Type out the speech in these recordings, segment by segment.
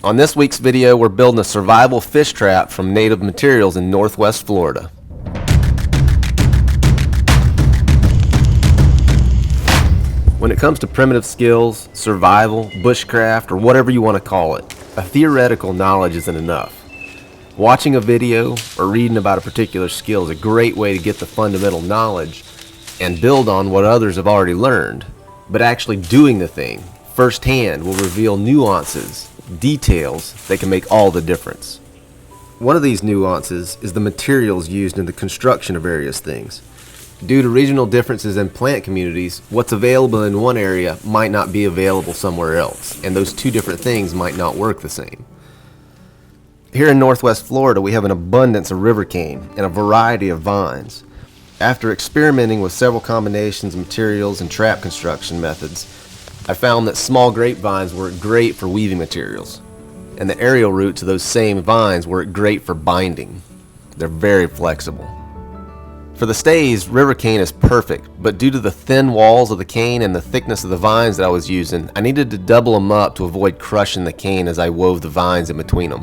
On this week's video, we're building a survival fish trap from native materials in Northwest Florida. When it comes to primitive skills, survival, bushcraft, or whatever you want to call it, a theoretical knowledge isn't enough. Watching a video or reading about a particular skill is a great way to get the fundamental knowledge and build on what others have already learned. But actually doing the thing firsthand will reveal nuances, details that can make all the difference. One of these nuances is the materials used in the construction of various things. Due to regional differences in plant communities, what's available in one area might not be available somewhere else, and those two different things might not work the same. Here in Northwest Florida, we have an abundance of river cane and a variety of vines. After experimenting with several combinations of materials and trap construction methods, I found that small grapevines work great for weaving materials, and the aerial roots of those same vines work great for binding. They're very flexible. For the stays, river cane is perfect, but due to the thin walls of the cane and the thickness of the vines that I was using, I needed to double them up to avoid crushing the cane as I wove the vines in between them.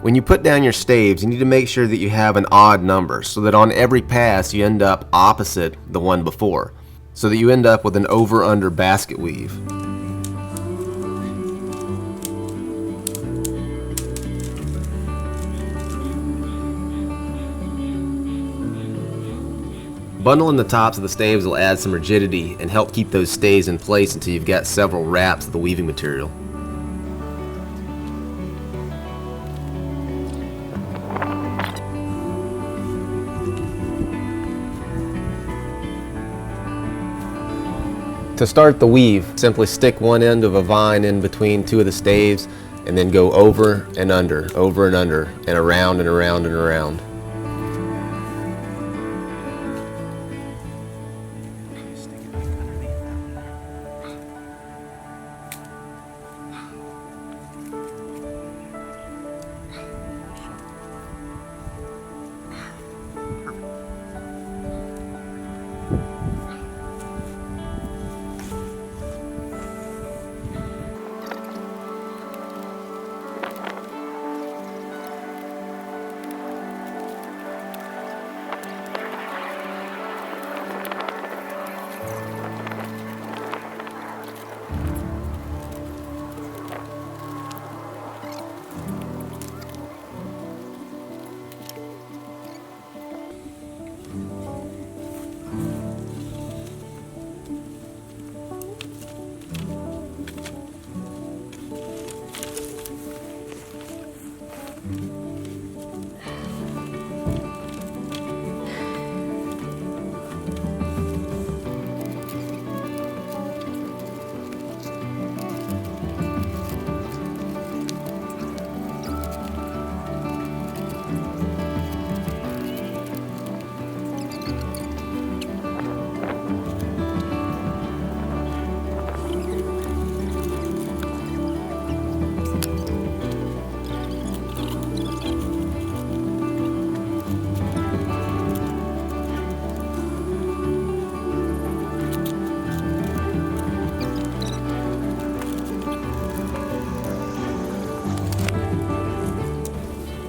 When you put down your staves, you need to make sure that you have an odd number so that on every pass you end up opposite the one before, so that you end up with an over-under basket weave. Bundling the tops of the staves will add some rigidity and help keep those stays in place until you've got several wraps of the weaving material. To start the weave, simply stick one end of a vine in between two of the staves and then go over and under, and around and around and around.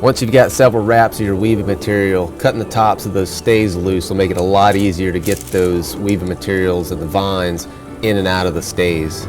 Once you've got several wraps of your weaving material, cutting the tops of those stays loose will make it a lot easier to get those weaving materials and the vines in and out of the stays.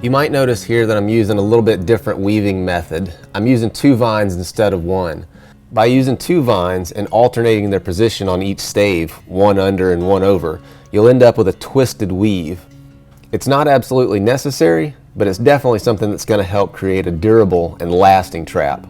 You might notice here that I'm using a little bit different weaving method. I'm using 2 vines instead of 1. By using 2 vines and alternating their position on each stave, one under and one over, you'll end up with a twisted weave. It's not absolutely necessary, but it's definitely something that's going to help create a durable and lasting trap.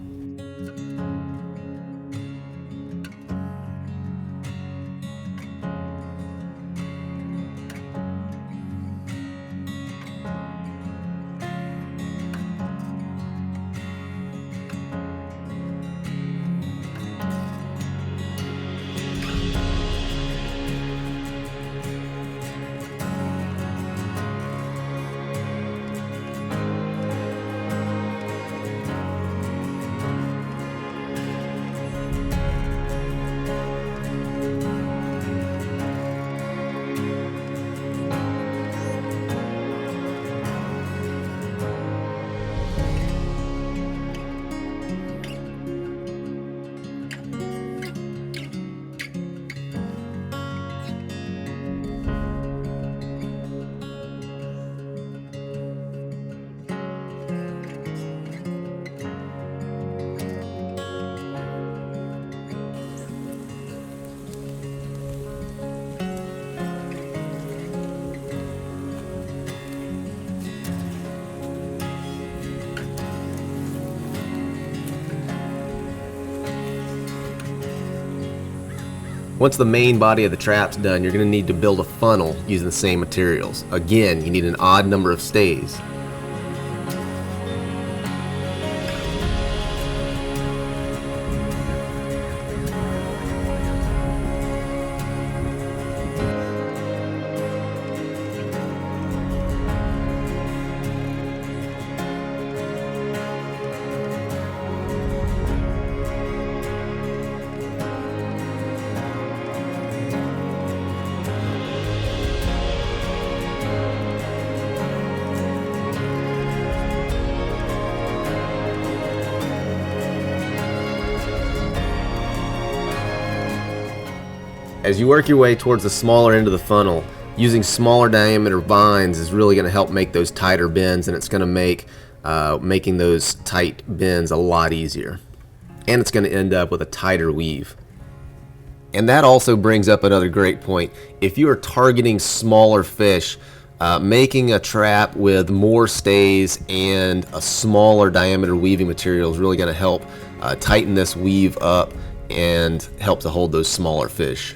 Once the main body of the trap's done, you're going to need to build a funnel using the same materials. Again, you need an odd number of stays. As you work your way towards the smaller end of the funnel, using smaller diameter vines is really going to help make those tighter bends, and it's going to make making those tight bends a lot easier. And it's going to end up with a tighter weave. And that also brings up another great point. If you are targeting smaller fish, making a trap with more stays and a smaller diameter weaving material is really going to help tighten this weave up and help to hold those smaller fish.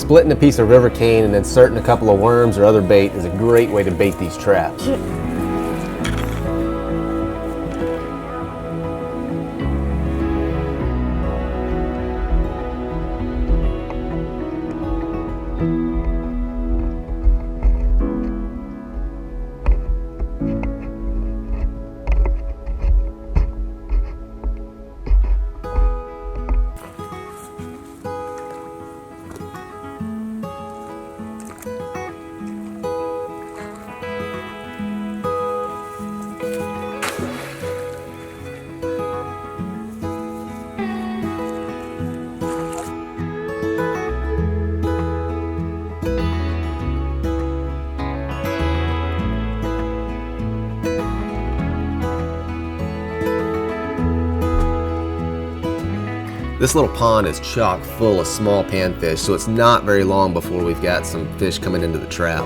Splitting a piece of river cane and inserting a couple of worms or other bait is a great way to bait these traps. This little pond is chock full of small panfish, so it's not very long before we've got some fish coming into the trap.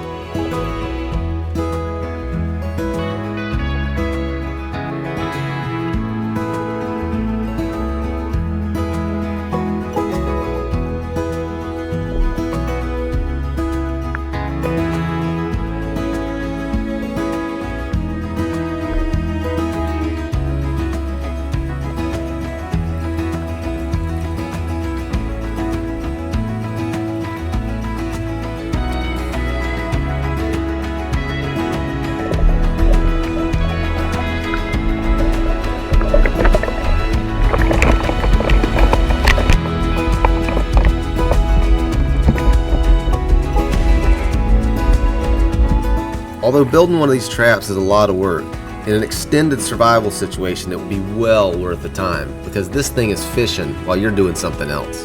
Although building one of these traps is a lot of work, in an extended survival situation it would be well worth the time, because this thing is fishing while you're doing something else.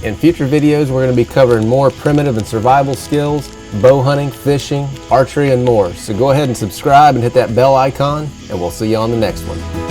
In future videos we're going to be covering more primitive and survival skills, bow hunting, fishing, archery, and more. So go ahead and subscribe and hit that bell icon, and we'll see you on the next one.